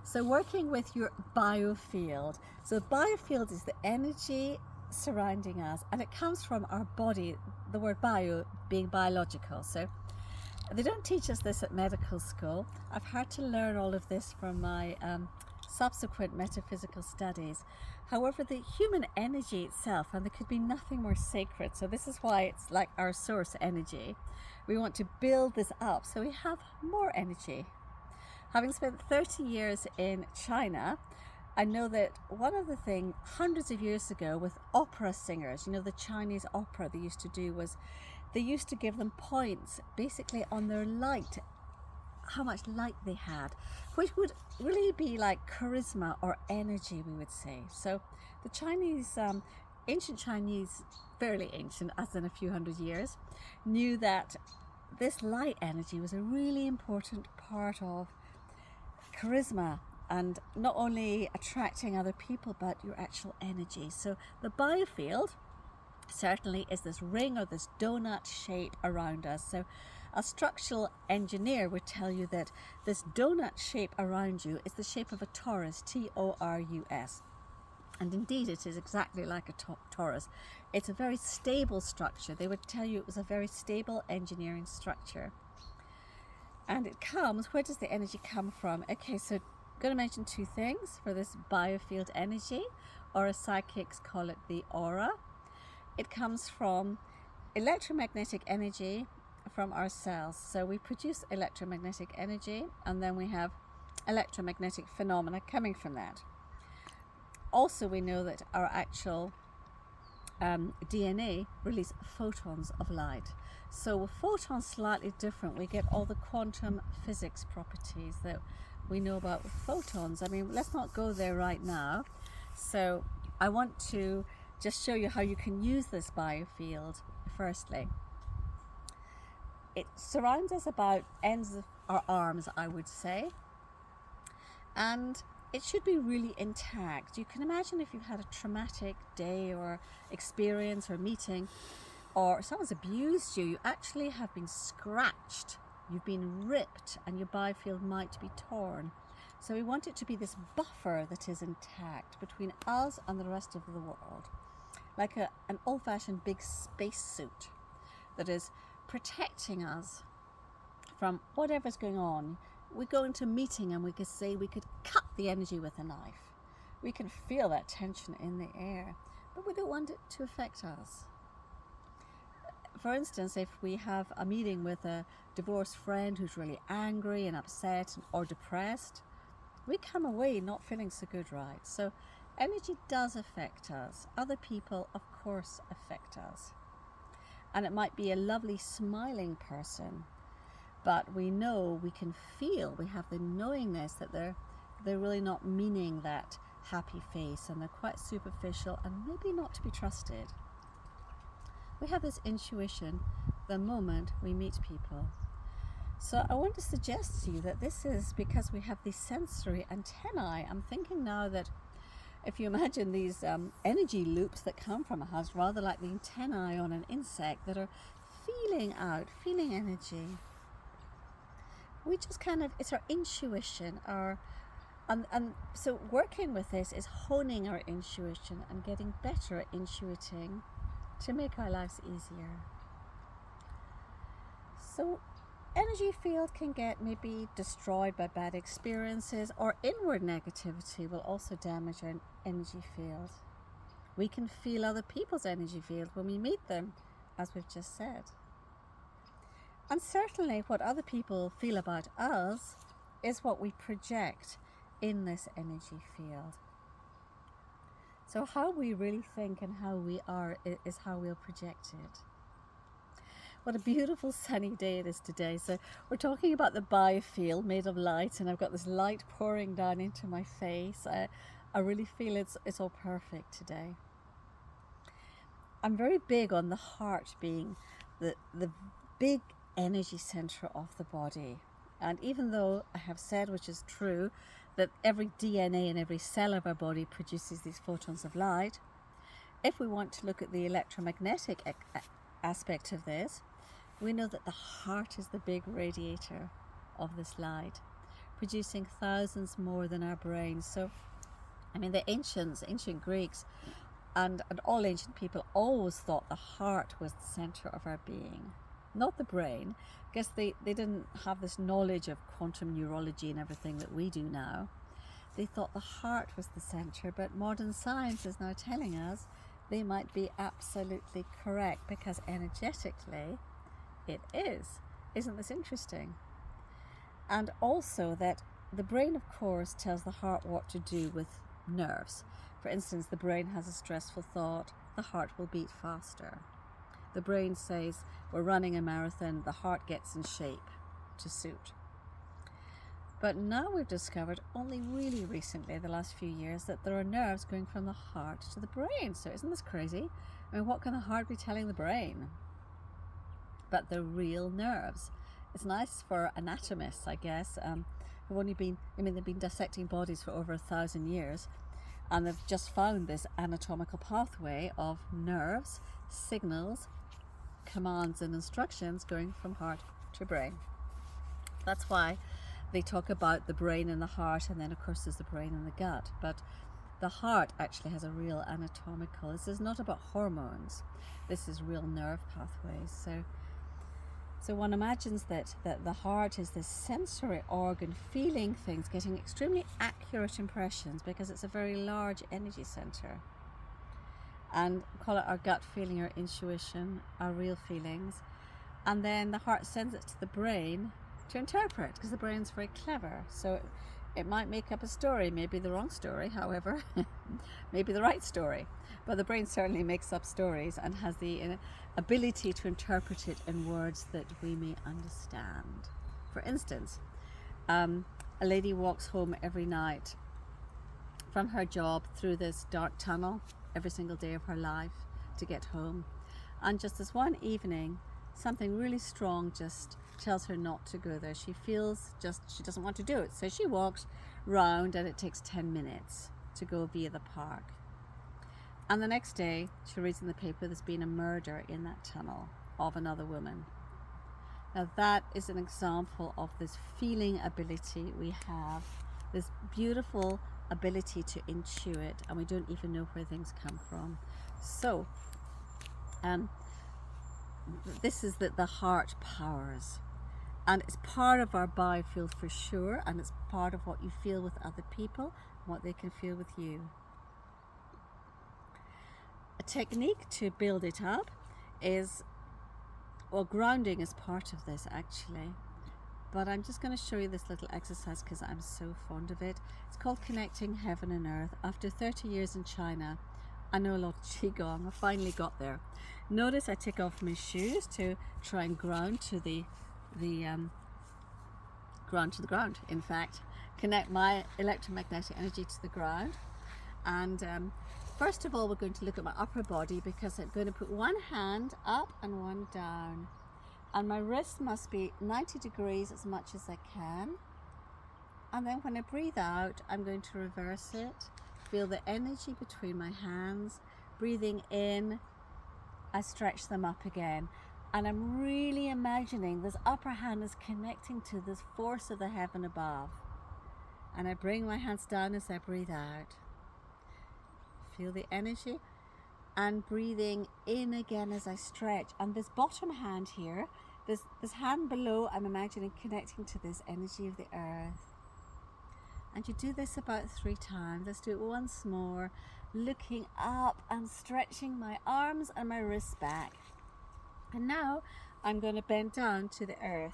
So working with your biofield. So biofield is the energy surrounding us, and it comes from our body, the word bio being biological. So they don't teach us this at medical school. I've had to learn all of this from my subsequent metaphysical studies. However, the human energy itself, and there could be nothing more sacred, so this is why it's like our source energy. We want to build this up so we have more energy. Having spent 30 years in China, I know that one of the things hundreds of years ago with opera singers, the Chinese opera they used to do was they used to give them points basically on their light, how much light they had, which would really be like charisma or energy, we would say. So the Chinese, ancient Chinese, fairly ancient as in a few hundred years, knew that this light energy was a really important part of charisma and not only attracting other people but your actual energy. So the biofield certainly is this ring or this donut shape around us. So a structural engineer would tell you that this donut shape around you is the shape of a torus, T-O-R-U-S. And indeed it is exactly like a torus. It's a very stable structure. They would tell you it was a very stable engineering structure. And it comes, where does the energy come from? Okay, so I'm going to mention two things for this biofield energy, or as psychics call it, the aura. It comes from electromagnetic energy from our cells. So we produce electromagnetic energy, and then we have electromagnetic phenomena coming from that. Also, we know that our actual DNA release photons of light. So with photons slightly different, we get all the quantum physics properties that we know about with photons. I mean, let's not go there right now. So I want to just show you how you can use this biofield. Firstly, it surrounds us about ends of our arms, I would say, and it should be really intact. You can imagine if you've had a traumatic day or experience or meeting, or someone's abused you, you actually have been scratched, you've been ripped, and your biofield might be torn. So we want it to be this buffer that is intact between us and the rest of the world, like an old-fashioned big spacesuit that is protecting us from whatever's going on. We go into a meeting and we could say we could cut the energy with a knife. We can feel that tension in the air, but we don't want it to affect us. For instance, if we have a meeting with a divorced friend who's really angry and upset or depressed, we come away not feeling so good, right? So energy does affect us. Other people, of course, affect us. And it might be a lovely smiling person, but we know, we can feel, we have the knowingness that they're really not meaning that happy face, and they're quite superficial and maybe not to be trusted. We have this intuition the moment we meet people. So I want to suggest to you that this is because we have these sensory antennae. I'm thinking now that if you imagine these energy loops that come from us, rather like the antennae on an insect that are feeling energy. We just it's our intuition, and so working with this is honing our intuition and getting better at intuiting to make our lives easier. So energy field can get maybe destroyed by bad experiences, or inward negativity will also damage our energy field. We can feel other people's energy field when we meet them, as we've just said. And certainly what other people feel about us is what we project in this energy field. So how we really think and how we are is how we'll project it. What a beautiful sunny day it is today. So we're talking about the biofield made of light, and I've got this light pouring down into my face. I really feel it's all perfect today. I'm very big on the heart being the big energy center of the body. And even though I have said, which is true, that every DNA in every cell of our body produces these photons of light, if we want to look at the electromagnetic aspect of this, we know that the heart is the big radiator of this light. producing thousands more than our brains. So, I mean, the ancient Greeks, and all ancient people always thought the heart was the center of our being, not the brain. I guess they didn't have this knowledge of quantum neurology and everything that we do now. They thought the heart was the center, but modern science is now telling us they might be absolutely correct, because energetically it is. Isn't this interesting? And also that the brain, of course, tells the heart what to do with nerves. For instance, the brain has a stressful thought, the heart will beat faster. The brain says we're running a marathon, the heart gets in shape to suit. But now we've discovered, only really recently, the last few years, that there are nerves going from the heart to the brain. So isn't this crazy? I mean, what can the heart be telling the brain? But they're real nerves. It's nice for anatomists, I guess, who've only been, they've been dissecting bodies for over 1,000 years, and they've just found this anatomical pathway of nerves, signals, commands and instructions going from heart to brain. That's why they talk about the brain and the heart, and then of course there's the brain and the gut. But the heart actually has a real anatomical, this is not about hormones, this is real nerve pathways. So one imagines that the heart is this sensory organ, feeling things, getting extremely accurate impressions, because it's a very large energy center. And call it our gut feeling, our intuition, our real feelings. And then the heart sends it to the brain to interpret, because the brain's very clever. So it might make up a story, maybe the wrong story, however, maybe the right story. But the brain certainly makes up stories and has the ability to interpret it in words that we may understand. For instance, a lady walks home every night from her job through this dark tunnel every single day of her life to get home. And just this one evening, something really strong just tells her not to go there. She feels she doesn't want to do it. So she walks round, and it takes 10 minutes to go via the park. And the next day, she reads in the paper there's been a murder in that tunnel of another woman. Now that is an example of this feeling ability we have, this beautiful ability to intuit, and we don't even know where things come from. So, this is that the heart powers, and it's part of our biofield for sure, and it's part of what you feel with other people, what they can feel with you. A technique to build it up is, well, grounding is part of this actually, but I'm just going to show you this little exercise because I'm so fond of it. It's called Connecting Heaven and Earth. After 30 years in China, I know a lot of Qigong. I finally got there. Notice I take off my shoes to try and ground to the ground. In fact, connect my electromagnetic energy to the ground. And first of all, we're going to look at my upper body, because I'm going to put one hand up and one down, and my wrist must be 90 degrees as much as I can. And then when I breathe out, I'm going to reverse it. Feel the energy between my hands. Breathing in, I stretch them up again, and I'm really imagining this upper hand is connecting to this force of the heaven above. And I bring my hands down as I breathe out. Feel the energy, and breathing in again as I stretch. And this bottom hand here, this hand below, I'm imagining connecting to this energy of the earth. And you do this about 3 times. Let's do it once more. Looking up and stretching my arms and my wrists back. And now I'm going to bend down to the earth.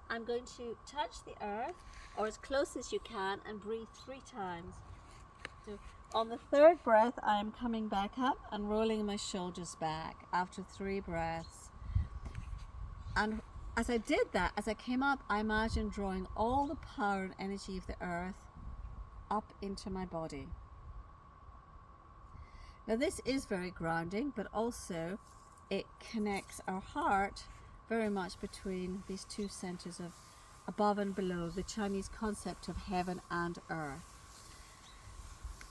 I'm going to touch the earth, or as close as you can, and breathe 3 times. So on the 3rd breath, I am coming back up and rolling my shoulders back after 3 breaths. And as I did that, as I came up, I imagined drawing all the power and energy of the earth up into my body. Now this is very grounding, but also it connects our heart very much between these 2 centers of above and below, the Chinese concept of heaven and earth.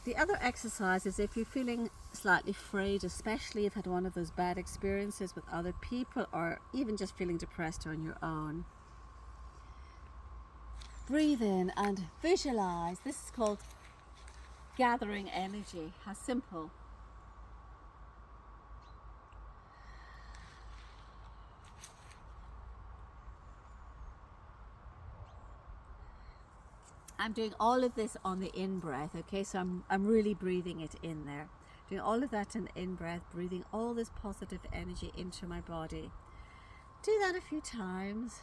The other exercise is, if you're feeling slightly afraid, especially if you've had one of those bad experiences with other people, or even just feeling depressed on your own, breathe in and visualize. This is called gathering energy. How simple. I'm doing all of this on the in-breath, okay? So I'm really breathing it in there. Doing all of that in the in-breath, breathing all this positive energy into my body. Do that a few times.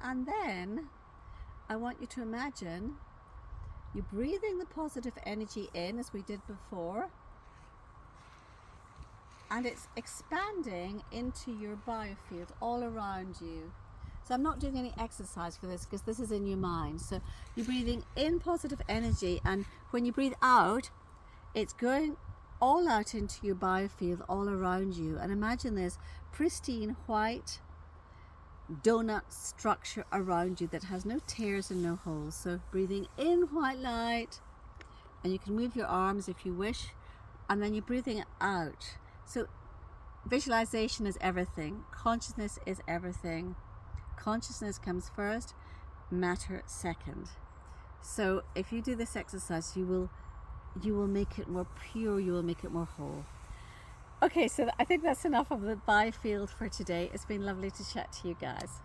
And then I want you to imagine you're breathing the positive energy in as we did before. And it's expanding into your biofield all around you. So I'm not doing any exercise for this because this is in your mind. So you're breathing in positive energy, and when you breathe out, it's going all out into your biofield all around you. And imagine this pristine white donut structure around you that has no tears and no holes. So breathing in white light, and you can move your arms if you wish, and then you're breathing out. So visualization is everything. Consciousness is everything. Consciousness comes first, matter second. So if you do this exercise, you will make it more pure, you will make it more whole. Okay, so I think that's enough of the biofield for today. It's been lovely to chat to you guys.